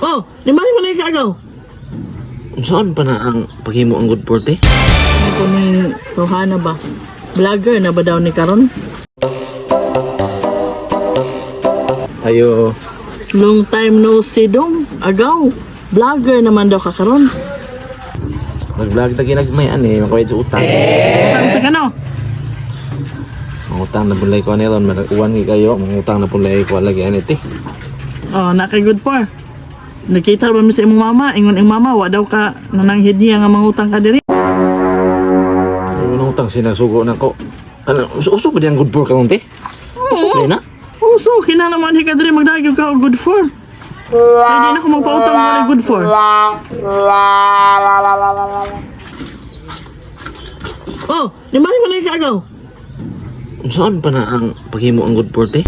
Oh, di ba mo na ikagaw? Saan pa na ang paghimo ang good forte? Ano ko ni Rohana ba? Vlogger na ba daw ni Karon? Ayo, Long time no see dong. Agaw. Vlogger naman daw ka karon. nag-vlog na ginagmayan makawid sa utang. Tang sa kano? Mangutang na punlay ko nilon, uwan kayo, mangutang na punlay ko lagi anit eh. Oh, na kay good for. Nakita ba mi sa imong mama? Ingon ing mama, wa daw ka nananghid niya nga mangutang ka diri. Mangutang sinasugo na ko. Uso ba diyang good for ka unti? Uso ba na? Oh, so kinalaman hi ka diri magdagyo ka og good for. Kaya di na ko magpautang mo good for. Oh, di ba mo na ikagaw? Saan pa na ang paghimo ang good forte?